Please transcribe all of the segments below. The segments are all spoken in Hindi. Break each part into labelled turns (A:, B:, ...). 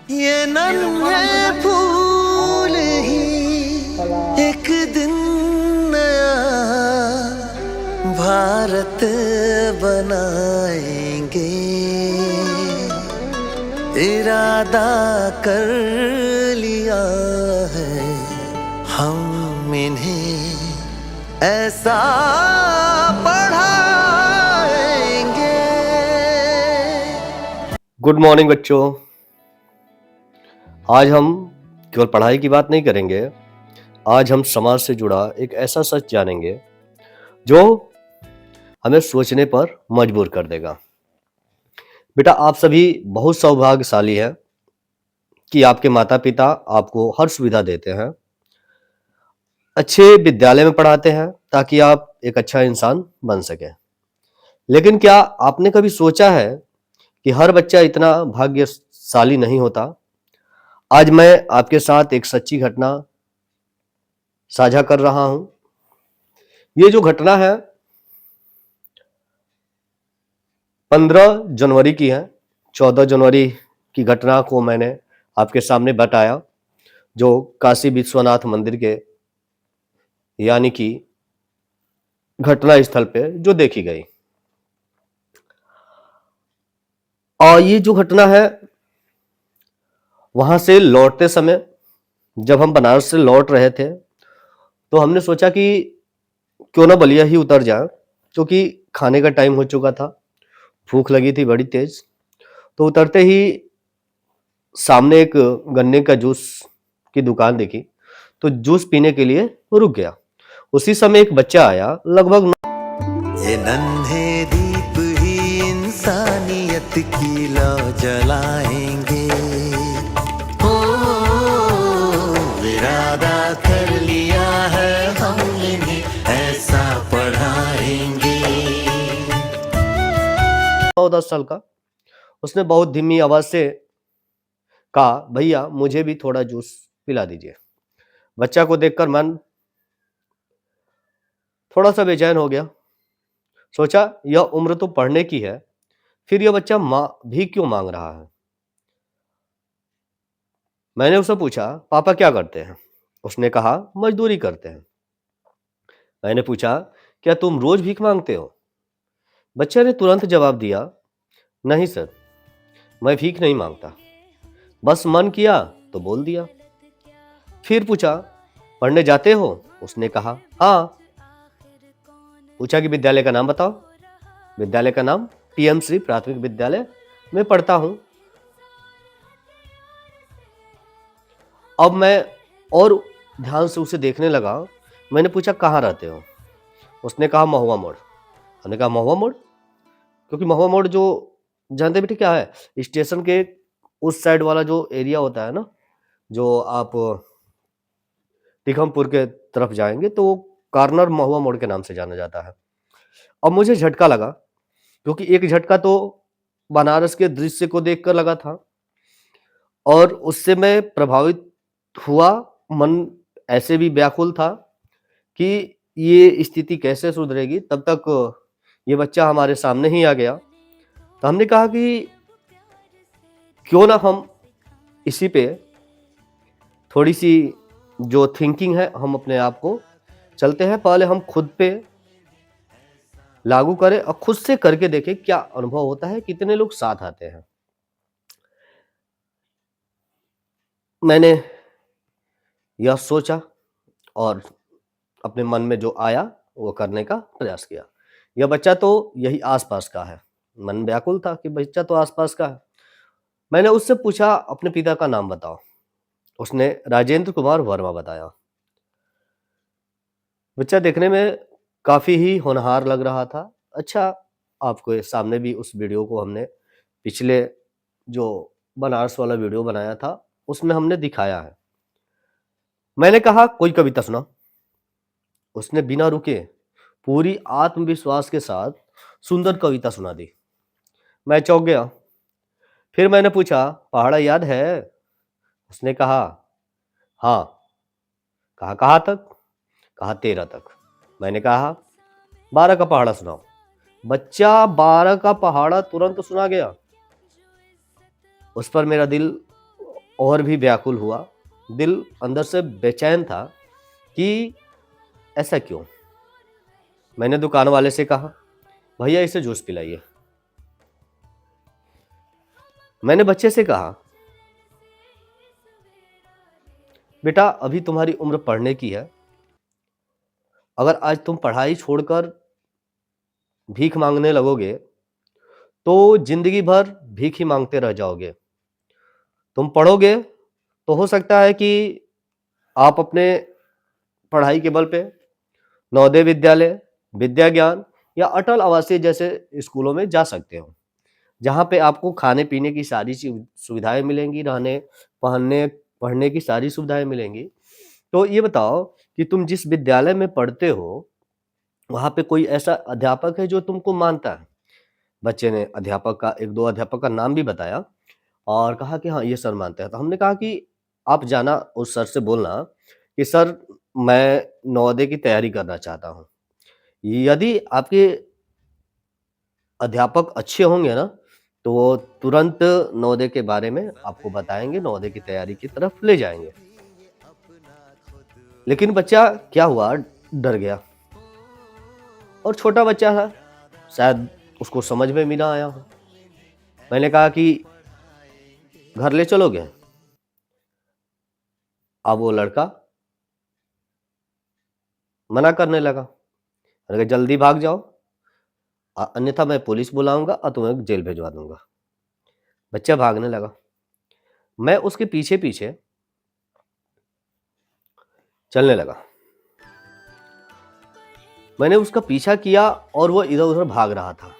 A: ये नन्हे फूल ही एक दिन नया भारत बनाएंगे। इरादा कर लिया है हम इन्हें ऐसा पढ़ाएंगे।
B: गुड मॉर्निंग बच्चों। आज हम केवल पढ़ाई की बात नहीं करेंगे। आज हम समाज से जुड़ा एक ऐसा सच जानेंगे जो हमें सोचने पर मजबूर कर देगा। बेटा, आप सभी बहुत सौभाग्यशाली हैं कि आपके माता पिता आपको हर सुविधा देते हैं, अच्छे विद्यालय में पढ़ाते हैं ताकि आप एक अच्छा इंसान बन सके। लेकिन क्या आपने कभी सोचा है कि हर बच्चा इतना भाग्यशाली नहीं होता? आज मैं आपके साथ एक सच्ची घटना साझा कर रहा हूं। ये जो घटना है 15 जनवरी की है। 14 जनवरी की घटना को मैंने आपके सामने बताया, जो काशी विश्वनाथ मंदिर के यानी कि घटना स्थल पे जो देखी गई। और ये जो घटना है, वहां से लौटते समय जब हम बनारस से लौट रहे थे तो हमने सोचा कि क्यों ना बलिया ही उतर जाए, क्योंकि खाने का टाइम हो चुका था, भूख लगी थी बड़ी तेज। तो उतरते ही सामने एक गन्ने का जूस की दुकान देखी, तो जूस पीने के लिए रुक गया। उसी समय एक बच्चा आया, लगभग
A: ये नन्हे दीप ही इंसानियत की लौ जलाएंगे। ओ, इरादा कर लिया है हम इन्हें ऐसा पढ़ाएंगे।
B: 9-10 साल का। उसने बहुत धीमी आवाज से कहा, भैया मुझे भी थोड़ा जूस पिला दीजिए। बच्चा को देखकर मन थोड़ा सा बेचैन हो गया। सोचा यह उम्र तो पढ़ने की है, फिर यह बच्चा मां भी क्यों मांग रहा है। मैंने उससे पूछा, पापा क्या करते हैं? उसने कहा, मजदूरी करते हैं। मैंने पूछा, क्या तुम रोज भीख मांगते हो? बच्चे ने तुरंत जवाब दिया, नहीं सर, मैं भीख नहीं मांगता, बस मन किया तो बोल दिया। फिर पूछा, पढ़ने जाते हो? उसने कहा, हाँ। पूछा कि विद्यालय का नाम बताओ। विद्यालय का नाम पीएम श्री प्राथमिक विद्यालय में पढ़ता हूं। अब मैं और ध्यान से उसे देखने लगा। मैंने पूछा, कहाँ रहते हो? उसने कहा, महुआ मोड़। हमने कहा, महुआ मोड़? क्योंकि महुआ मोड़ जो जानते बेटे क्या है, स्टेशन के उस साइड वाला जो एरिया होता है ना, जो आप टिकमपुर के तरफ जाएंगे तो वो कार्नर महुआ मोड़ के नाम से जाना जाता है। अब मुझे झटका लगा, क्योंकि एक झटका तो बनारस के दृश्य को देखकर लगा था और उससे मैं प्रभावित हुआ। मन ऐसे भी व्याकुल था कि ये स्थिति कैसे सुधरेगी। तब तक ये बच्चा हमारे सामने ही आ गया। तो हमने कहा कि क्यों ना हम इसी पे थोड़ी सी जो थिंकिंग है हम अपने आप को चलते हैं, पहले हम खुद पे लागू करें और खुद से करके देखें क्या अनुभव होता है, कितने लोग साथ आते हैं। मैंने यह सोचा और अपने मन में जो आया वो करने का प्रयास किया। यह बच्चा तो यही आसपास का है। मन व्याकुल था कि बच्चा तो आसपास का है। मैंने उससे पूछा, अपने पिता का नाम बताओ। उसने राजेंद्र कुमार वर्मा बताया। बच्चा देखने में काफी ही होनहार लग रहा था। अच्छा, आपको सामने भी उस वीडियो को हमने पिछले जो बनारस वाला वीडियो बनाया था उसमें हमने दिखाया है। मैंने कहा, कोई कविता सुना। उसने बिना रुके पूरी आत्मविश्वास के साथ सुंदर कविता सुना दी। मैं चौंक गया। फिर मैंने पूछा, पहाड़ा याद है? उसने कहा, हाँ। कहा, कहाँ तक? कहा, 13 तक। मैंने कहा, 12 का पहाड़ा सुनाओ। बच्चा 12 का पहाड़ा तुरंत सुना गया। उस पर मेरा दिल और भी व्याकुल हुआ। दिल अंदर से बेचैन था कि ऐसा क्यों? मैंने दुकान वाले से कहा, भैया इसे जूस पिलाइए। मैंने बच्चे से कहा, बेटा अभी तुम्हारी उम्र पढ़ने की है, अगर आज तुम पढ़ाई छोड़कर भीख मांगने लगोगे तो जिंदगी भर भीख ही मांगते रह जाओगे। तुम पढ़ोगे तो हो सकता है कि आप अपने पढ़ाई के बल पे नवोदय विद्यालय, विद्या ज्ञान या अटल आवासीय जैसे स्कूलों में जा सकते हो, जहाँ पे आपको खाने पीने की सारी सुविधाएं मिलेंगी, रहने पहनने पढ़ने की सारी सुविधाएं मिलेंगी। तो ये बताओ कि तुम जिस विद्यालय में पढ़ते हो वहाँ पे कोई ऐसा अध्यापक है जो तुमको मानता है? बच्चे ने अध्यापक का, एक दो अध्यापक का नाम भी बताया और कहा कि हाँ ये सर मानते हैं। तो हमने कहा कि आप जाना उस सर से बोलना कि सर मैं नवोदय की तैयारी करना चाहता हूँ। यदि आपके अध्यापक अच्छे होंगे ना तो वो तुरंत नवोदय के बारे में आपको बताएंगे, नवोदय की तैयारी की तरफ ले जाएंगे। लेकिन बच्चा क्या हुआ, डर गया। और छोटा बच्चा था, शायद उसको समझ में भी ना आया हो। मैंने कहा कि घर ले चलोगे? अब वो लड़का मना करने लगा। मैंने कहा जल्दी भाग जाओ, अन्यथा मैं पुलिस बुलाऊंगा और तुम्हें जेल भिजवा दूंगा। बच्चा भागने लगा। मैं उसके पीछे पीछे चलने लगा। मैंने उसका पीछा किया और वो इधर उधर भाग रहा था।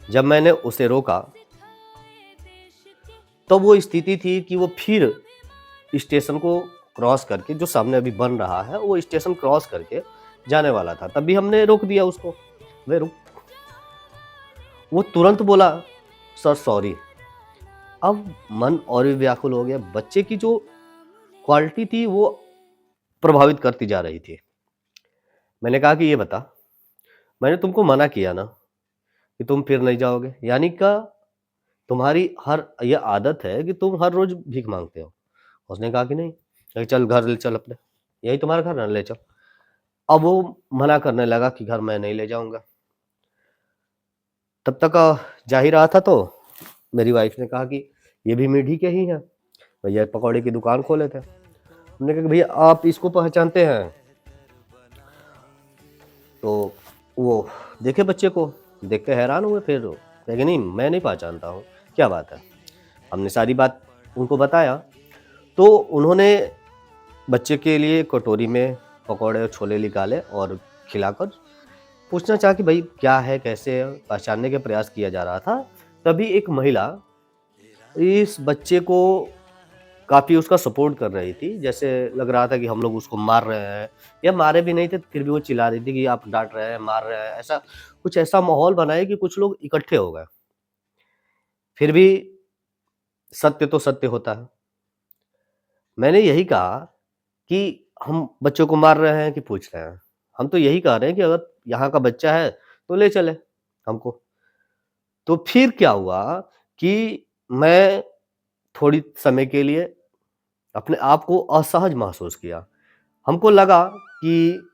B: जब मैंने उसे रोका तो वो स्थिति थी कि वो फिर स्टेशन को क्रॉस करके, जो सामने अभी बन रहा है वो स्टेशन क्रॉस करके जाने वाला था। तभी हमने रोक दिया उसको, वे रुक। वो तुरंत बोला सर सॉरी। अब मन और भी व्याकुल हो गया। बच्चे की जो क्वालिटी थी वो प्रभावित करती जा रही थी। मैंने कहा कि ये बता, मैंने तुमको मना किया ना कि तुम फिर नहीं जाओगे, यानी का तुम्हारी हर ये आदत है कि तुम हर रोज भीख मांगते हो? उसने कहा कि नहीं। चल घर ले चल अपने, यही तुम्हारा घर ना, ले चल। अब वो मना करने लगा कि घर मैं नहीं ले जाऊंगा। तब तक जा ही रहा था तो मेरी वाइफ ने कहा कि ये भी मीठी के ही हैं, भैया पकौड़े की दुकान खोले थे। हमने कहा भैया आप इसको पहचानते हैं? तो वो देखे बच्चे को, देख के हैरान हुए। फिर कहे नहीं मैं नहीं पहचानता हूँ, क्या बात है। हमने सारी बात उनको बताया तो उन्होंने बच्चे के लिए कटोरी में पकौड़े और छोले निकाले और खिलाकर पूछना चाहा कि भाई क्या है, कैसे है, पहचानने के प्रयास किया जा रहा था। तभी एक महिला इस बच्चे को काफ़ी उसका सपोर्ट कर रही थी, जैसे लग रहा था कि हम लोग उसको मार रहे हैं, या मारे भी नहीं थे फिर भी वो चिल्ला रही थी कि आप डांट रहे हैं, मार रहे हैं। ऐसा कुछ ऐसा माहौल बनाया कि कुछ लोग इकट्ठे हो गए। फिर भी सत्य तो सत्य होता है। मैंने यही कहा कि हम बच्चों को मार रहे हैं कि पूछ रहे हैं? हम तो यही कह रहे हैं कि अगर यहाँ का बच्चा है तो ले चले हमको। तो फिर क्या हुआ कि मैं थोड़ी समय के लिए अपने आप को असहज महसूस किया। हमको लगा कि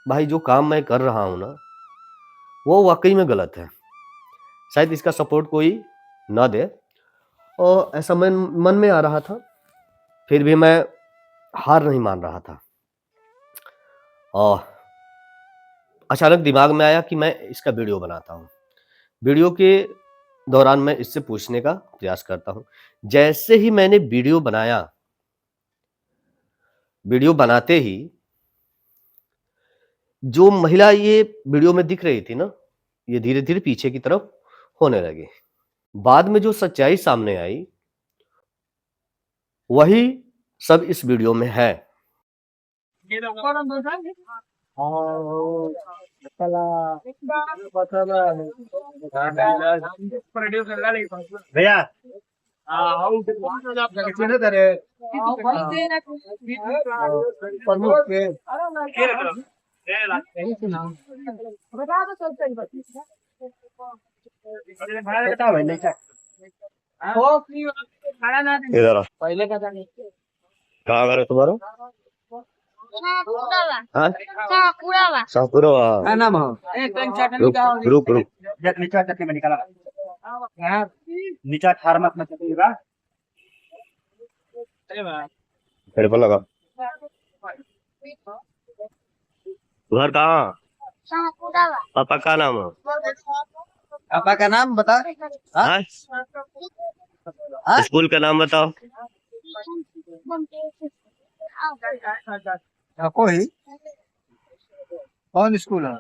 B: भाई जो काम मैं कर रहा हूँ ना वो वाकई में गलत है, शायद इसका सपोर्ट कोई ना दे, और ऐसा मन में आ रहा था। फिर भी मैं हार नहीं मान रहा था और अचानक दिमाग में आया कि मैं इसका वीडियो बनाता हूँ। वीडियो के दौरान मैं इससे पूछने का प्रयास करता हूँ। जैसे ही मैंने वीडियो बनाया, वीडियो बनाते ही जो महिला ये वीडियो में दिख रही थी ना, ये धीरे धीरे पीछे की तरफ होने लगी। बाद में जो सच्चाई सामने आई वही सब इस वीडियो में है।
A: भैया प्रमुख के
B: इधर आओ।
C: पहले का था
B: कहाँ घर है तुम्हारा? हाँ शाहपुरा।
C: क्या नाम है? एक पेन चटनी
B: रुक
C: का
B: रुक रुक
C: नीचा चटनी में निकाला यहाँ नीचा फार्मस में चटनी बा
B: मेरे पर लगा। घर कहाँ? पापा का नाम है?
C: पापा का नाम बता
B: हाँ? स्कूल का नाम बताओ।
C: कोई कौन स्कूल है?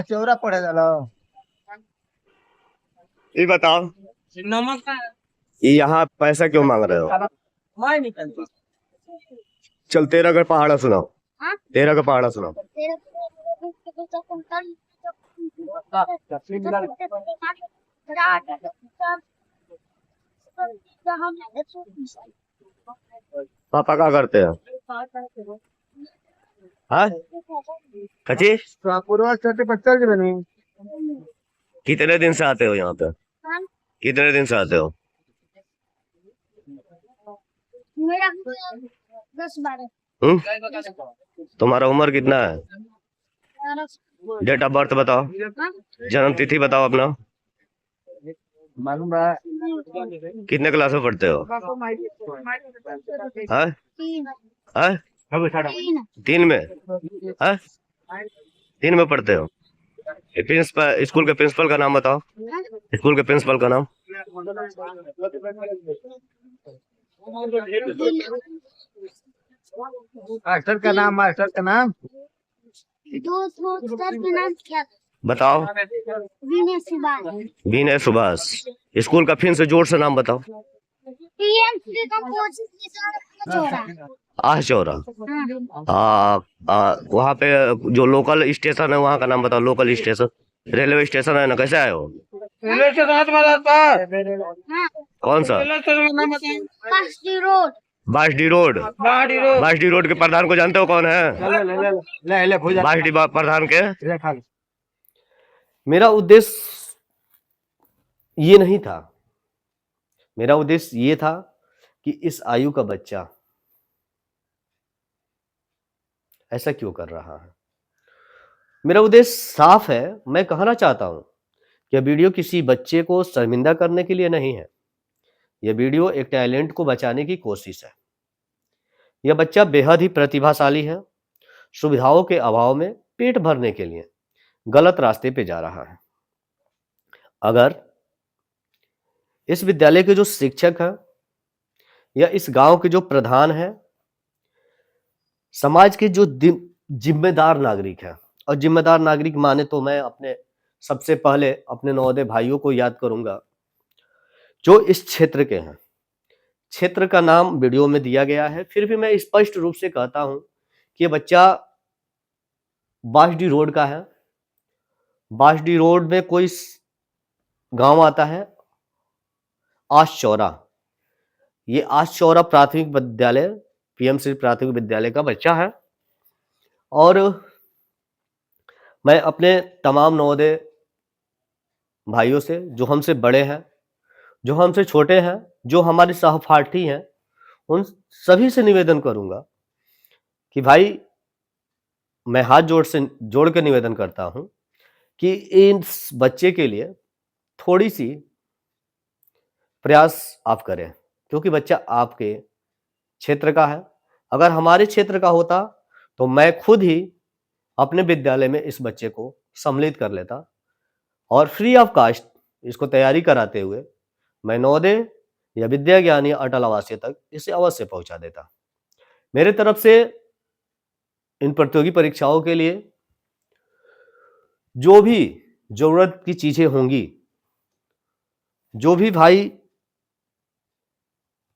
C: चौरा पढ़े चलो
B: ये बताओ
C: नमक
B: ये यहाँ पैसा क्यों मांग रहे हो?
C: मैं निकल
B: चल तेरा का पहाड़ा सुनाओ। तेरा का पहाड़ा सुनाओ। पापा क्या करते हैं? हाँ कची
C: पूर्वा छोटे पत्थर के बनी
B: कितने दिन से आते हो यहाँ पे? कितने दिन से आते हो?
D: मेरा 10-12
B: तुम्हारा उम्र कितना है? डेट ऑफ बर्थ बताओ। जन्म तिथि बताओ अपना।
C: मालूम है
B: कितने क्लास में पढ़ते हो? हाँ? हाँ? 3 में? हाँ? 3 में पढ़ते हो? प्रिंसिपल स्कूल के प्रिंसिपल का नाम बताओ। स्कूल के प्रिंसिपल का नाम।
C: मास्टर का नाम
D: सर के नाम क्या
B: बताओ। विनय सुभाष। स्कूल का फिर से जोर से नाम बताओ।
D: पीएमसी का कोचिंग चौरा
B: आह चौरा। वहाँ पे जो लोकल स्टेशन है वहाँ का नाम बताओ। लोकल स्टेशन रेलवे स्टेशन है ना? कैसे आए हो? कौन सा?
D: पास्टी road
B: Basdi road. Basdi road के प्रधान को जानते हो कौन है? बासडी प्रधान के। मेरा उद्देश्य ये नहीं था। मेरा उद्देश्य ये था कि इस आयु का बच्चा ऐसा क्यों कर रहा है। मेरा उद्देश्य साफ है। मैं कहना चाहता हूं कि यह वीडियो किसी बच्चे को शर्मिंदा करने के लिए नहीं है। यह वीडियो एक टैलेंट को बचाने की कोशिश है। यह बच्चा बेहद ही प्रतिभाशाली है। सुविधाओं के अभाव में पेट भरने के लिए गलत रास्ते पे जा रहा है। अगर इस विद्यालय के जो शिक्षक हैं या इस गांव के जो प्रधान हैं, समाज के जो जिम्मेदार नागरिक हैं, और जिम्मेदार नागरिक माने तो मैं अपने सबसे पहले अपने नवोदय भाइयों को याद करूंगा जो इस क्षेत्र के हैं। क्षेत्र का नाम वीडियो में दिया गया है, फिर भी मैं स्पष्ट रूप से कहता हूं कि ये बच्चा बासडी रोड का है। बासडी रोड में कोई गांव आता है आशचौरा। ये आशचौरा प्राथमिक विद्यालय पीएमसी प्राथमिक विद्यालय का बच्चा है। और मैं अपने तमाम नवोदय भाइयों से, जो हमसे बड़े हैं, जो हमसे छोटे हैं, जो हमारे सहपाठी हैं, उन सभी से निवेदन करूंगा कि भाई मैं हाथ जोड़ के निवेदन करता हूं कि इस बच्चे के लिए थोड़ी सी प्रयास आप करें, क्योंकि बच्चा आपके क्षेत्र का है। अगर हमारे क्षेत्र का होता तो मैं खुद ही अपने विद्यालय में इस बच्चे को सम्मिलित कर लेता और फ्री ऑफ कास्ट इसको तैयारी कराते हुए मैं नवोदय या विद्या ज्ञान या अटल आवासीय तक इसे अवश्य पहुंचा देता। मेरे तरफ से इन प्रतियोगी परीक्षाओं के लिए जो भी जरूरत की चीजें होंगी, जो भी भाई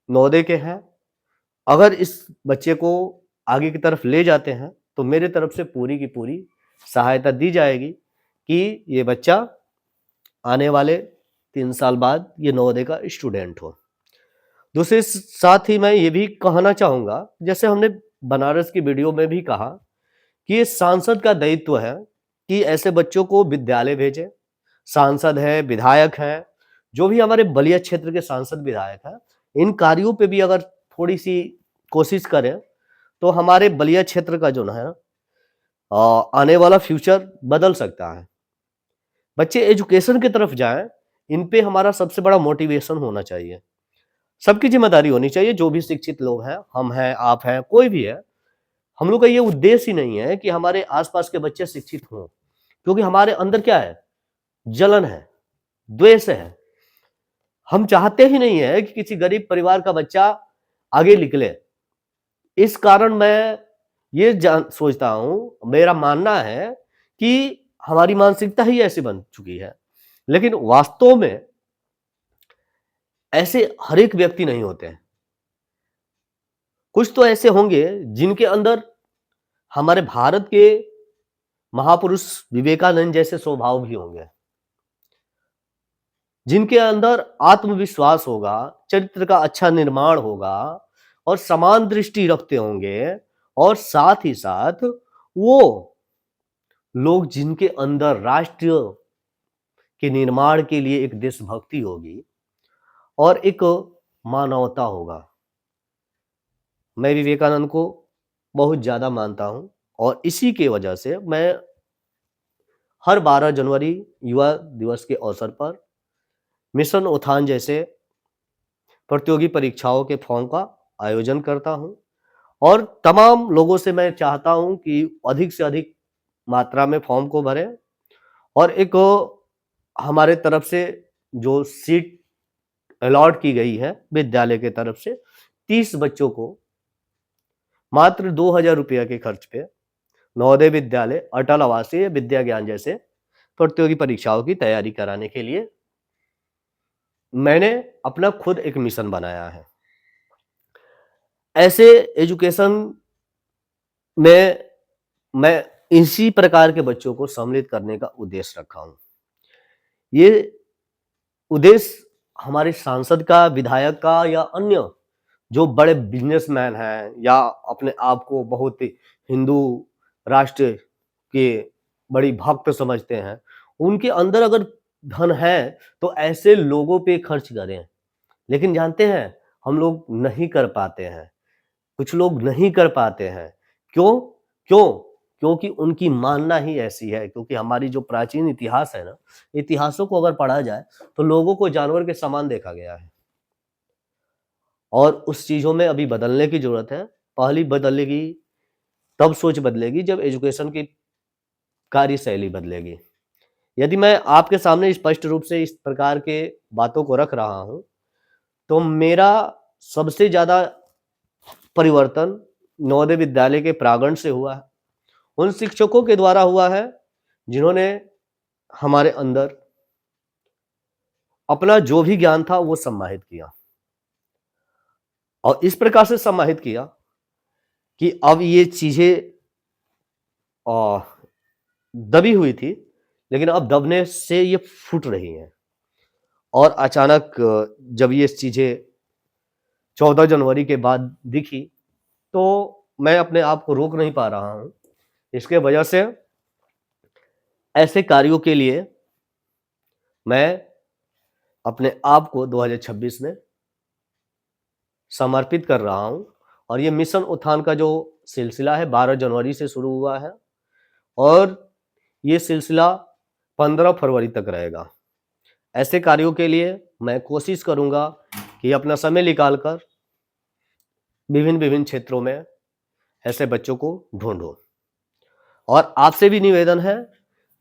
B: नवोदय के हैं, अगर इस बच्चे को आगे की तरफ ले जाते हैं तो मेरे तरफ से पूरी की पूरी सहायता दी जाएगी कि ये बच्चा आने वाले 3 साल बाद ये नवोदय का स्टूडेंट हो। दूसरे साथ ही मैं ये भी कहना चाहूँगा, जैसे हमने बनारस की वीडियो में भी कहा कि ये सांसद का दायित्व है कि ऐसे बच्चों को विद्यालय भेजें, सांसद हैं, विधायक हैं, जो भी हमारे बलिया क्षेत्र के सांसद विधायक हैं, इन कार्यों पे भी अगर थोड़ी सी कोशिश करें तो हमारे बलिया क्षेत्र का जो है आने वाला फ्यूचर बदल सकता है। बच्चे एजुकेशन की तरफ जाएं, इन पे हमारा सबसे बड़ा मोटिवेशन होना चाहिए। सबकी जिम्मेदारी होनी चाहिए, जो भी शिक्षित लोग हैं, हम हैं, आप हैं, कोई भी है। हम लोग का ये उद्देश्य ही नहीं है कि हमारे आसपास के बच्चे शिक्षित हों, क्योंकि हमारे अंदर क्या है, जलन है, द्वेष है। हम चाहते ही नहीं है कि किसी गरीब परिवार का बच्चा आगे निकले। इस कारण मैं ये सोचता हूं, मेरा मानना है कि हमारी मानसिकता ही ऐसी बन चुकी है। लेकिन वास्तव में ऐसे हर एक व्यक्ति नहीं होते हैं। कुछ तो ऐसे होंगे जिनके अंदर हमारे भारत के महापुरुष विवेकानंद जैसे स्वभाव भी होंगे, जिनके अंदर आत्मविश्वास होगा, चरित्र का अच्छा निर्माण होगा और समान दृष्टि रखते होंगे, और साथ ही साथ वो लोग जिनके अंदर राष्ट्र के निर्माण के लिए एक देशभक्ति होगी और एक मानवता होगा। मैं विवेकानंद को बहुत ज्यादा मानता हूं और इसी के वजह से मैं हर 12 जनवरी युवा दिवस के अवसर पर मिशन उत्थान जैसे प्रतियोगी परीक्षाओं के फॉर्म का आयोजन करता हूं और तमाम लोगों से मैं चाहता हूं कि अधिक से अधिक मात्रा में फॉर्म को भरें और एक हमारे तरफ से जो सीट अलॉट की गई है विद्यालय के तरफ से 30 बच्चों को मात्र 2000 रुपया के खर्च पे नवोदय विद्यालय, अटल आवासीय, विद्या ज्ञान जैसे प्रतियोगी परीक्षाओं की तैयारी कराने के लिए मैंने अपना खुद एक मिशन बनाया है। ऐसे एजुकेशन में मैं इसी प्रकार के बच्चों को सम्मिलित करने का उद्देश्य रखा हूं। ये उद्देश्य हमारे सांसद का, विधायक का या अन्य जो बड़े बिजनेसमैन हैं या अपने आप को बहुत हिंदू राष्ट्र के बड़ी भक्त समझते हैं, उनके अंदर अगर धन है तो ऐसे लोगों पे खर्च करें। लेकिन जानते हैं हम लोग नहीं कर पाते हैं, कुछ लोग नहीं कर पाते हैं। क्यों? क्योंकि उनकी मानना ही ऐसी है। क्योंकि हमारी जो प्राचीन इतिहास है ना, इतिहासों को अगर पढ़ा जाए तो लोगों को जानवर के समान देखा गया है और उस चीजों में अभी बदलने की जरूरत है। पहली बदलेगी तब सोच बदलेगी जब एजुकेशन की कार्यशैली बदलेगी। यदि मैं आपके सामने स्पष्ट रूप से इस प्रकार के बातों को रख रहा हूं तो मेरा सबसे ज्यादा परिवर्तन नवोदय विद्यालय के प्रांगण से हुआ है, उन शिक्षकों के द्वारा हुआ है जिन्होंने हमारे अंदर अपना जो भी ज्ञान था वो समाहित किया और इस प्रकार से समाहित किया कि अब ये चीजें दबी हुई थी, लेकिन अब दबने से ये फूट रही हैं। और अचानक जब ये चीजें 14 जनवरी के बाद दिखी तो मैं अपने आप को रोक नहीं पा रहा हूं। इसके वजह से ऐसे कार्यों के लिए मैं अपने आप को 2026 में समर्पित कर रहा हूं और ये मिशन उत्थान का जो सिलसिला है 12 जनवरी से शुरू हुआ है और ये सिलसिला 15 फरवरी तक रहेगा। ऐसे कार्यों के लिए मैं कोशिश करूंगा कि अपना समय निकालकर विभिन्न क्षेत्रों में ऐसे बच्चों को ढूंढो। और आपसे भी निवेदन है,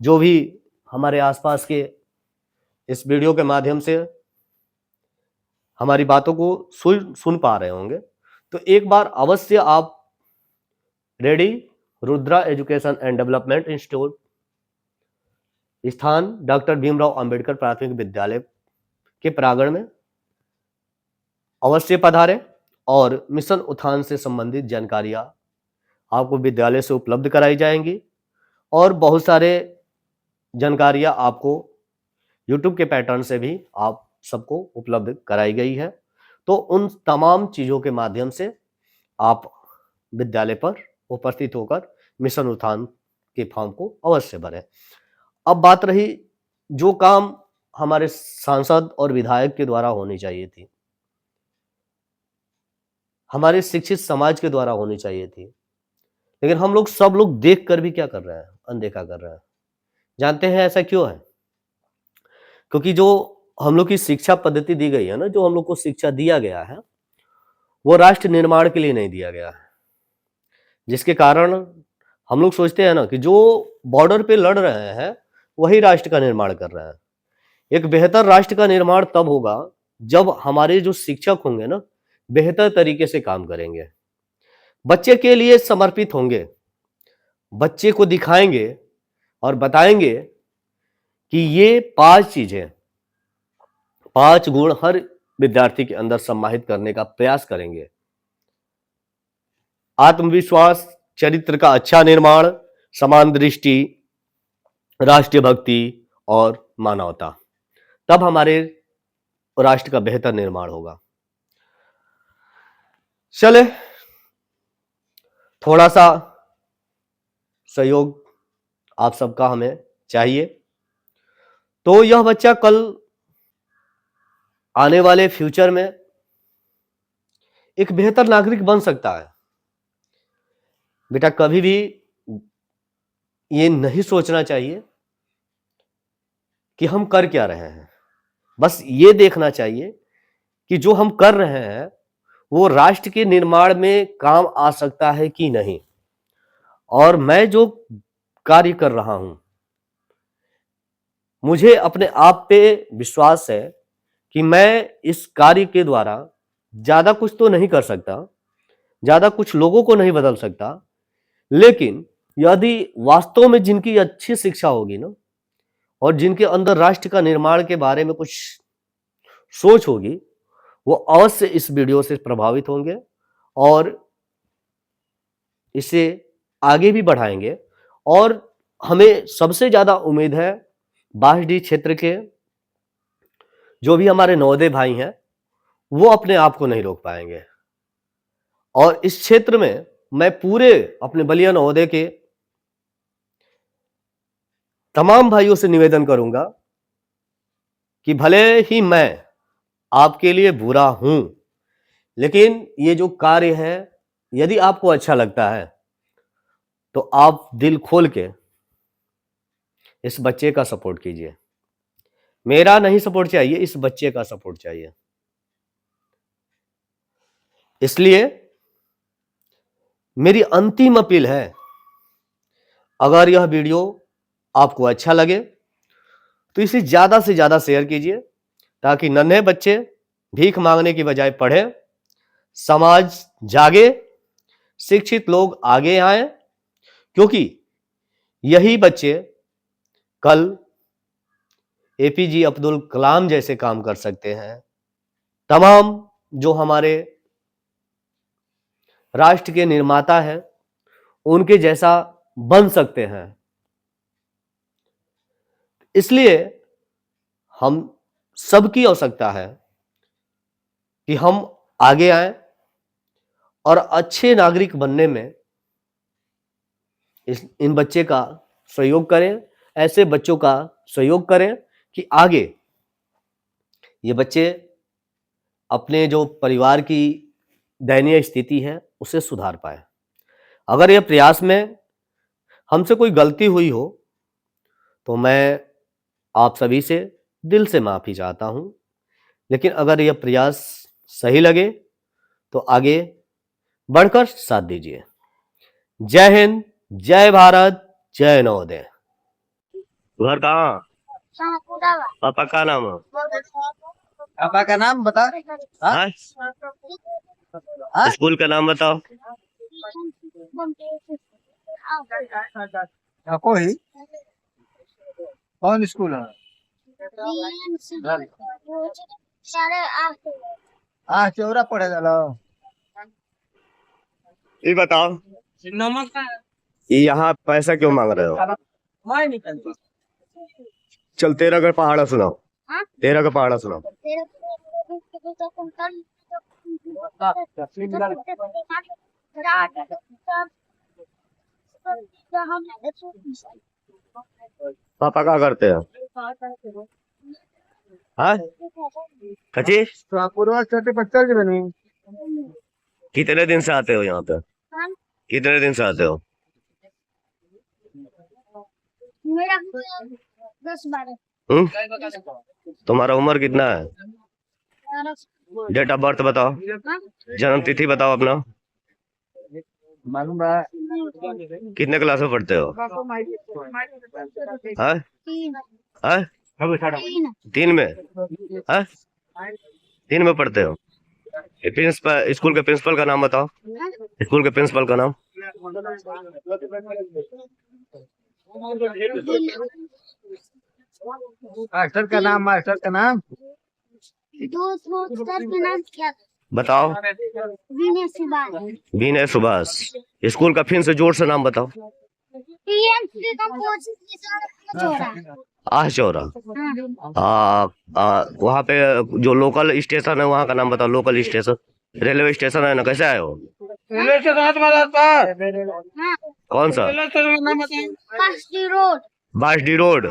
B: जो भी हमारे आसपास के इस वीडियो के माध्यम से हमारी बातों को सुन पा रहे होंगे, तो एक बार अवश्य आप ready Rudra education and development institute, स्थान डॉक्टर भीमराव अंबेडकर प्राथमिक विद्यालय के प्रांगण में अवश्य पधारें और मिशन उत्थान से संबंधित जानकारियां आपको विद्यालय से उपलब्ध कराई जाएंगी और बहुत सारे जानकारियां आपको YouTube के पैटर्न से भी आप सबको उपलब्ध कराई गई है। तो उन तमाम चीजों के माध्यम से आप विद्यालय पर उपस्थित होकर मिशन उत्थान के फॉर्म को अवश्य भरें। अब बात रही जो काम हमारे सांसद और विधायक के द्वारा होनी चाहिए थी, हमारे शिक्षित समाज के द्वारा होनी चाहिए थी, लेकिन हम लोग सब लोग देख कर भी क्या कर रहे हैं, अनदेखा कर रहे हैं। जानते हैं ऐसा क्यों है? क्योंकि जो हम लोग की शिक्षा पद्धति दी गई है ना, जो हम लोग को शिक्षा दिया गया है, वो राष्ट्र निर्माण के लिए नहीं दिया गया है। जिसके कारण हम लोग सोचते हैं ना कि जो बॉर्डर पे लड़ रहे हैं वही राष्ट्र का निर्माण कर रहे हैं। एक बेहतर राष्ट्र का निर्माण तब होगा जब हमारे जो शिक्षक होंगे ना, बेहतर तरीके से काम करेंगे, बच्चे के लिए समर्पित होंगे, बच्चे को दिखाएंगे और बताएंगे कि ये 5 चीजें, 5 गुण हर विद्यार्थी के अंदर समाहित करने का प्रयास करेंगे। आत्मविश्वास, चरित्र का अच्छा निर्माण, समान दृष्टि, राष्ट्रीय भक्ति और मानवता, तब हमारे राष्ट्र का बेहतर निर्माण होगा। चले, थोड़ा सा सहयोग आप सबका हमें चाहिए, तो यह बच्चा कल आने वाले फ्यूचर में एक बेहतर नागरिक बन सकता है। बेटा, कभी भी ये नहीं सोचना चाहिए कि हम कर क्या रहे हैं, बस ये देखना चाहिए कि जो हम कर रहे हैं वो राष्ट्र के निर्माण में काम आ सकता है कि नहीं। और मैं जो कार्य कर रहा हूं, मुझे अपने आप पे विश्वास है कि मैं इस कार्य के द्वारा ज्यादा कुछ तो नहीं कर सकता, ज्यादा कुछ लोगों को नहीं बदल सकता, लेकिन यदि वास्तव में जिनकी अच्छी शिक्षा होगी ना, और जिनके अंदर राष्ट्र का निर्माण के बारे में कुछ सोच होगी, वो अवश्य इस वीडियो से प्रभावित होंगे और इसे आगे भी बढ़ाएंगे। और हमें सबसे ज्यादा उम्मीद है बासडी क्षेत्र के जो भी हमारे नवोदय भाई हैं, वो अपने आप को नहीं रोक पाएंगे। और इस क्षेत्र में मैं पूरे अपने बलिया नवोदय के तमाम भाइयों से निवेदन करूंगा कि भले ही मैं आपके लिए बुरा हूं, लेकिन ये जो कार्य है यदि आपको अच्छा लगता है तो आप दिल खोल के इस बच्चे का सपोर्ट कीजिए। मेरा नहीं सपोर्ट चाहिए, इस बच्चे का सपोर्ट चाहिए। इसलिए मेरी अंतिम अपील है, अगर यह वीडियो आपको अच्छा लगे तो इसे ज्यादा से ज्यादा शेयर कीजिए, ताकि नन्हे बच्चे भीख मांगने की बजाय पढ़ें, समाज जागे, शिक्षित लोग आगे आए, क्योंकि यही बच्चे कल एपीजे अब्दुल कलाम जैसे काम कर सकते हैं, तमाम जो हमारे राष्ट्र के निर्माता हैं उनके जैसा बन सकते हैं। इसलिए हम सबकी आवश्यकता है कि हम आगे आए और अच्छे नागरिक बनने में इन बच्चे का सहयोग करें, ऐसे बच्चों का सहयोग करें कि आगे ये बच्चे अपने जो परिवार की दयनीय स्थिति है उसे सुधार पाए। अगर यह प्रयास में हमसे कोई गलती हुई हो तो मैं आप सभी से दिल से माफी चाहता हूं, लेकिन अगर यह प्रयास सही लगे तो आगे बढ़कर साथ दीजिए। जय हिंद, जय भारत, जय नवोदय। घर कहाँ? पापा का नाम है?
C: पापा का नाम बता।
B: हाँ? स्कूल का नाम बताओ।
C: कोई कौन स्कूल है? चौरा पढ़े जालो।
B: ये बताओ,
C: नमक
B: ये यहाँ पैसा क्यों मांग रहे हो?
C: मैं निकल।
B: चल तेरा का पहाड़ा सुनाओ, तेरा का पहाड़ा सुनाओ। पापा क्या करते हैं? हाँ कची
C: पूर्वाष्ट 50 की बनी।
B: कितने दिन से आते हो यहाँ पे?
D: हम
B: कितने दिन से आते हो?
D: मेरा 10-12
B: तुम्हारा उम्र कितना है?
D: 12
B: डेट ऑफ बर्थ बताओ, जन्म तिथि बताओ अपना।
C: मालूम है
B: कितने क्लास में पढ़ते हो? हाँ
D: 3
B: हाँ
D: 3
B: 3 में? हाँ 3 में पढ़ते हो? प्रिंसिपल, स्कूल के प्रिंसिपल का नाम बताओ। स्कूल के प्रिंसिपल का नाम?
C: मास्टर का नाम, मास्टर का नाम
D: दो सर के नाम क्या
B: बताओ।
D: विनय सुभाष
B: विनय सुभाष। स्कूल का फिर से जोर से नाम बताओ।
D: टीएमसी का कोचिंग की सड़क चौरा।
B: आह चौरा। वहाँ पे जो लोकल स्टेशन है वहाँ का नाम बताओ। लोकल स्टेशन, रेलवे स्टेशन है ना, कैसे आए हो?
C: रेलवे स्टेशन तुम्हारा
D: हाँ
B: कौन सा?
C: रेलवे स्टेशन का नाम बताओ।
D: पास्टी रोड
B: बासडी रोड।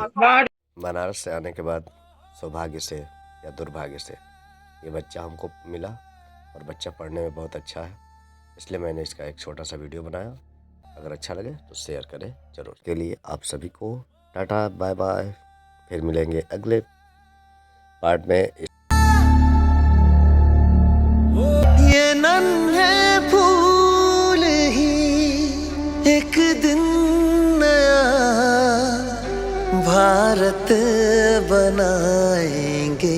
B: बनारस से आने के बाद सौभाग्य से या दुर्भाग्य से ये बच्चा हमको मिला और बच्चा पढ़ने में बहुत अच्छा है, इसलिए मैंने इसका एक छोटा सा वीडियो बनाया। अगर अच्छा लगे तो शेयर करें जरूर। के लिए आप सभी को टाटा बाय बाय, फिर मिलेंगे अगले पार्ट में।
A: ये नन्हे फूल ही एक दिन नया भारत बनाएंगे,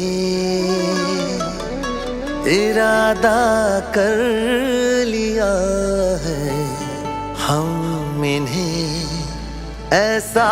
A: इरादा कर लिया है हम इन्हें ऐसा